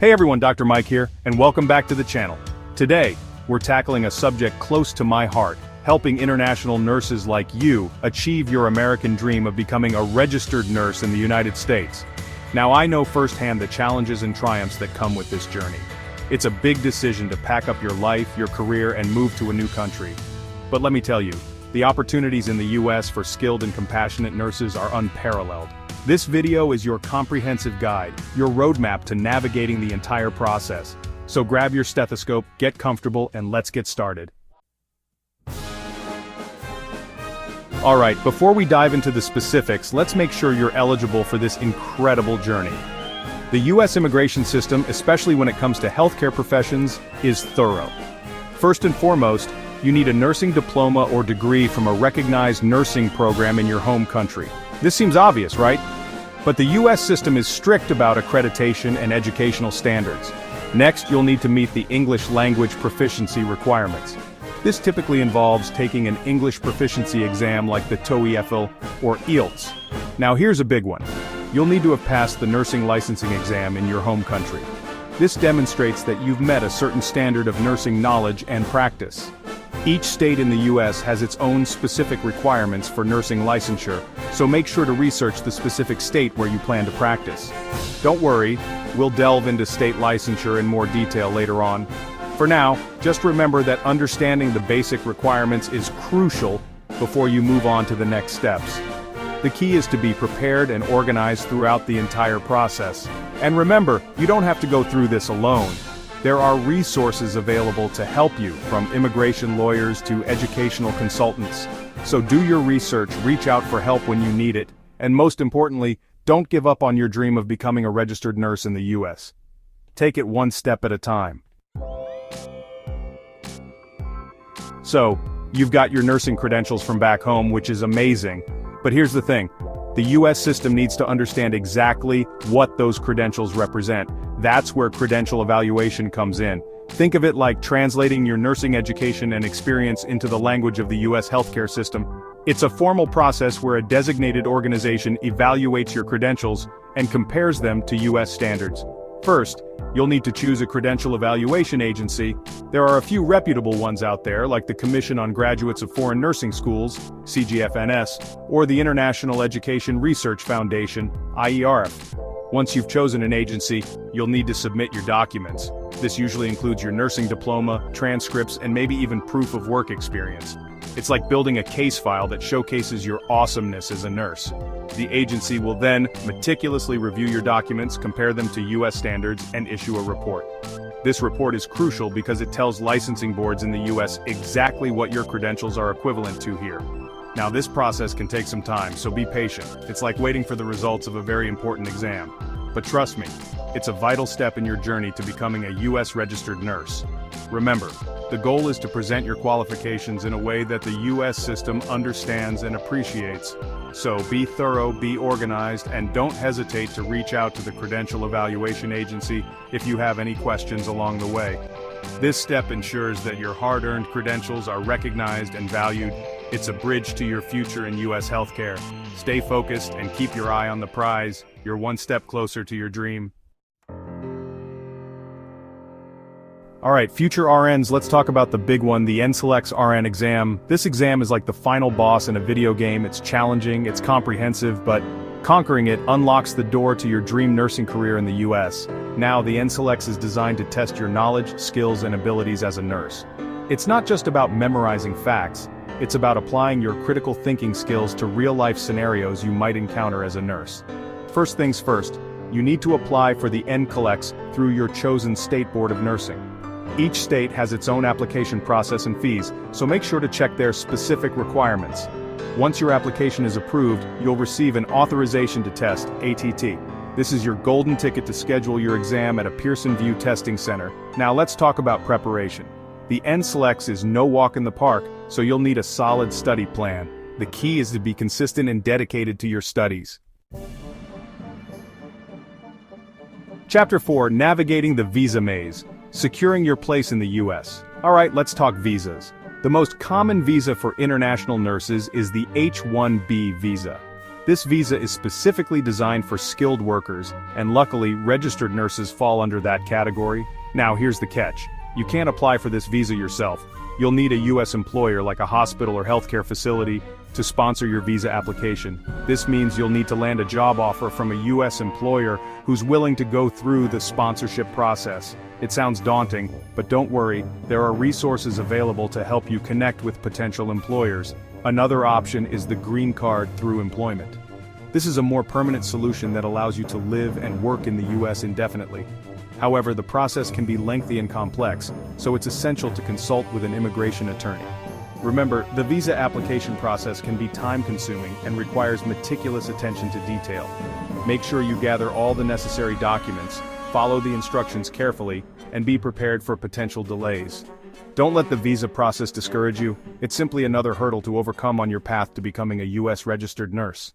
Hey everyone, Dr. Mike here, and welcome back to the channel. Today, we're tackling a subject close to my heart, helping international nurses like you achieve your American dream of becoming a registered nurse in the United States. Now I know firsthand the challenges and triumphs that come with this journey. It's a big decision to pack up your life, your career, and move to a new country. But let me tell you, the opportunities in the US for skilled and compassionate nurses are unparalleled. This video is your comprehensive guide, your roadmap to navigating the entire process. So grab your stethoscope, get comfortable, and let's get started. Alright, before we dive into the specifics, let's make sure you're eligible for this incredible journey. The US immigration system, especially when it comes to healthcare professions, is thorough. First and foremost, you need a nursing diploma or degree from a recognized nursing program in your home country. This seems obvious, right? But the US system is strict about accreditation and educational standards. Next, you'll need to meet the English language proficiency requirements. This typically involves taking an English proficiency exam like the TOEFL or IELTS. Now here's a big one. You'll need to have passed the nursing licensing exam in your home country. This demonstrates that you've met a certain standard of nursing knowledge and practice. Each state in the US has its own specific requirements for nursing licensure, so make sure to research the specific state where you plan to practice. Don't worry, we'll delve into state licensure in more detail later on. For now, just remember that understanding the basic requirements is crucial before you move on to the next steps. The key is to be prepared and organized throughout the entire process. And remember, you don't have to go through this alone. There are resources available to help you, from immigration lawyers to educational consultants. So do your research, reach out for help when you need it, and most importantly, don't give up on your dream of becoming a registered nurse in the US. Take it one step at a time. So, you've got your nursing credentials from back home, which is amazing. But here's the thing. The US system needs to understand exactly what those credentials represent. That's where credential evaluation comes in. Think of it like translating your nursing education and experience into the language of the US healthcare system. It's a formal process where a designated organization evaluates your credentials and compares them to US standards. First, you'll need to choose a credential evaluation agency. There are a few reputable ones out there, like the Commission on Graduates of Foreign Nursing Schools, CGFNS, or the International Education Research Foundation, IERF. Once you've chosen an agency, you'll need to submit your documents. This usually includes your nursing diploma, transcripts, and maybe even proof of work experience. It's like building a case file that showcases your awesomeness as a nurse. The agency will then meticulously review your documents, compare them to US standards, and issue a report. This report is crucial because it tells licensing boards in the US exactly what your credentials are equivalent to here. Now this process can take some time, so be patient. It's like waiting for the results of a very important exam. But trust me, it's a vital step in your journey to becoming a US registered nurse. Remember, the goal is to present your qualifications in a way that the US system understands and appreciates. So be thorough, be organized, and don't hesitate to reach out to the Credential Evaluation Agency if you have any questions along the way. This step ensures that your hard-earned credentials are recognized and valued. It's a bridge to your future in US healthcare. Stay focused and keep your eye on the prize. You're one step closer to your dream. Alright, future RNs, let's talk about the big one, the NCLEX RN exam. This exam is like the final boss in a video game. It's challenging, it's comprehensive, but conquering it unlocks the door to your dream nursing career in the US. Now, the NCLEX is designed to test your knowledge, skills, and abilities as a nurse. It's not just about memorizing facts, it's about applying your critical thinking skills to real-life scenarios you might encounter as a nurse. First things first, you need to apply for the NCLEX through your chosen state board of nursing. Each state has its own application process and fees, so make sure to check their specific requirements. Once your application is approved, you'll receive an authorization to test, ATT. This is your golden ticket to schedule your exam at a Pearson VUE testing center. Now let's talk about preparation. The NCLEX is no walk in the park, so you'll need a solid study plan. The key is to be consistent and dedicated to your studies. Chapter 4, Navigating the Visa Maze. Securing your place in the US. Alright, let's talk visas. The most common visa for international nurses is the H-1B visa. This visa is specifically designed for skilled workers, and luckily, registered nurses fall under that category. Now here's the catch. You can't apply for this visa yourself. You'll need a U.S. employer like a hospital or healthcare facility to sponsor your visa application. This means you'll need to land a job offer from a U.S. employer who's willing to go through the sponsorship process. It sounds daunting, but don't worry, there are resources available to help you connect with potential employers. Another option is the green card through employment. This is a more permanent solution that allows you to live and work in the U.S. indefinitely. However, the process can be lengthy and complex, so it's essential to consult with an immigration attorney. Remember, the visa application process can be time-consuming and requires meticulous attention to detail. Make sure you gather all the necessary documents, follow the instructions carefully, and be prepared for potential delays. Don't let the visa process discourage you. It's simply another hurdle to overcome on your path to becoming a U.S. registered nurse.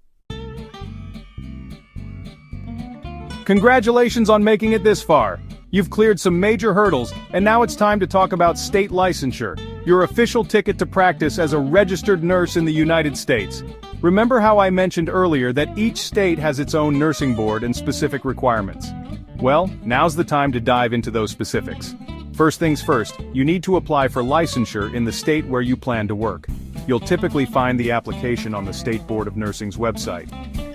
Congratulations on making it this far. You've cleared some major hurdles, and now it's time to talk about state licensure, your official ticket to practice as a registered nurse in the United States. Remember how I mentioned earlier that each state has its own nursing board and specific requirements? Well, now's the time to dive into those specifics. First things first, you need to apply for licensure in the state where you plan to work. You'll typically find the application on the State Board of Nursing's website.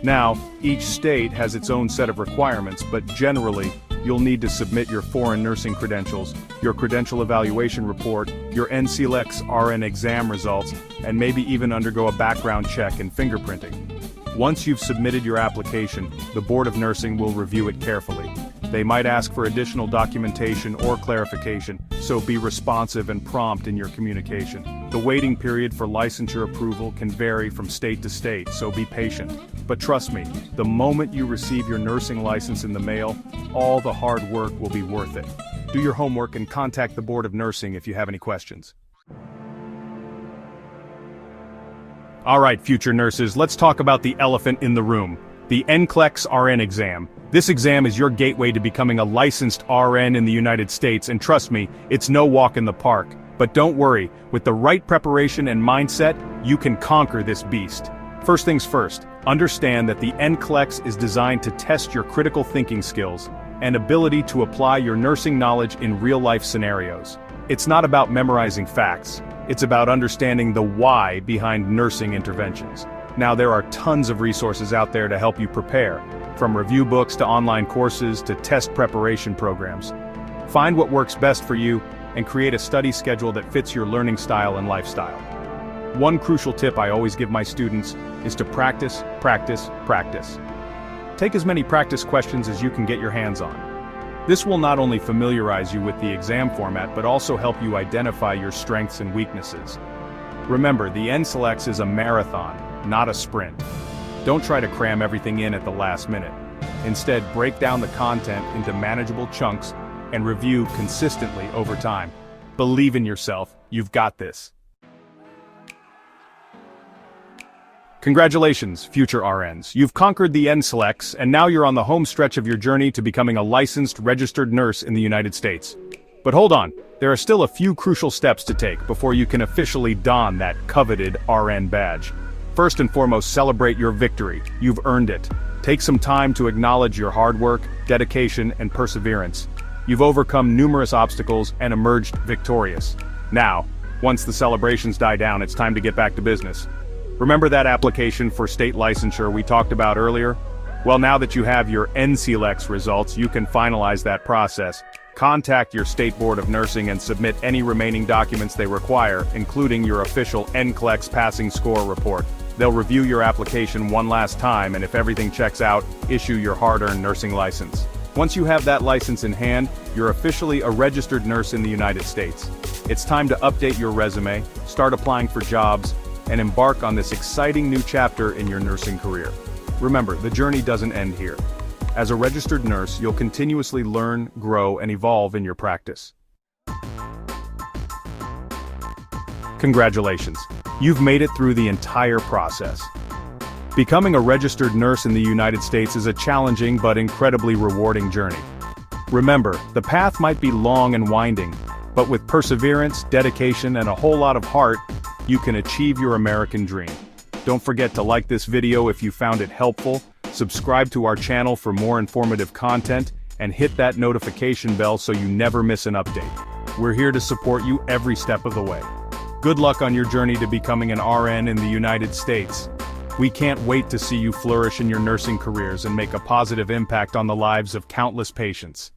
Now, each state has its own set of requirements, but generally, you'll need to submit your foreign nursing credentials, your credential evaluation report, your NCLEX RN exam results, and maybe even undergo a background check and fingerprinting. Once you've submitted your application, the Board of Nursing will review it carefully. They might ask for additional documentation or clarification, so be responsive and prompt in your communication. The waiting period for licensure approval can vary from state to state, so be patient. But trust me, the moment you receive your nursing license in the mail, all the hard work will be worth it. Do your homework and contact the Board of Nursing if you have any questions. Alright, future nurses, let's talk about the elephant in the room, the NCLEX RN exam. This exam is your gateway to becoming a licensed RN in the United States, and trust me, it's no walk in the park. But don't worry, with the right preparation and mindset, you can conquer this beast. First things first, understand that the NCLEX is designed to test your critical thinking skills and ability to apply your nursing knowledge in real-life scenarios. It's not about memorizing facts, it's about understanding the why behind nursing interventions. Now, there are tons of resources out there to help you prepare, from review books to online courses to test preparation programs. Find what works best for you and create a study schedule that fits your learning style and lifestyle. One crucial tip I always give my students is to practice, practice, practice. Take as many practice questions as you can get your hands on. This will not only familiarize you with the exam format but also help you identify your strengths and weaknesses. Remember, the NCLEX is a marathon, not a sprint. Don't try to cram everything in at the last minute. Instead, break down the content into manageable chunks and review consistently over time. Believe in yourself, you've got this. Congratulations, future RNs. You've conquered the NCLEX, and now you're on the home stretch of your journey to becoming a licensed, registered nurse in the United States. But hold on, there are still a few crucial steps to take before you can officially don that coveted RN badge. First and foremost, celebrate your victory. You've earned it. Take some time to acknowledge your hard work, dedication, and perseverance. You've overcome numerous obstacles and emerged victorious. Now, once the celebrations die down, it's time to get back to business. Remember that application for state licensure we talked about earlier? Well, now that you have your NCLEX results, you can finalize that process. Contact your State Board of Nursing and submit any remaining documents they require, including your official NCLEX passing score report. They'll review your application one last time, and if everything checks out, issue your hard-earned nursing license. Once you have that license in hand, you're officially a registered nurse in the United States. It's time to update your resume, start applying for jobs, and embark on this exciting new chapter in your nursing career. Remember, the journey doesn't end here. As a registered nurse, you'll continuously learn, grow, and evolve in your practice. Congratulations, you've made it through the entire process. Becoming a registered nurse in the United States is a challenging but incredibly rewarding journey. Remember, the path might be long and winding, but with perseverance, dedication, and a whole lot of heart, you can achieve your American dream. Don't forget to like this video if you found it helpful, subscribe to our channel for more informative content, and hit that notification bell so you never miss an update. We're here to support you every step of the way. Good luck on your journey to becoming an RN in the United States. We can't wait to see you flourish in your nursing careers and make a positive impact on the lives of countless patients.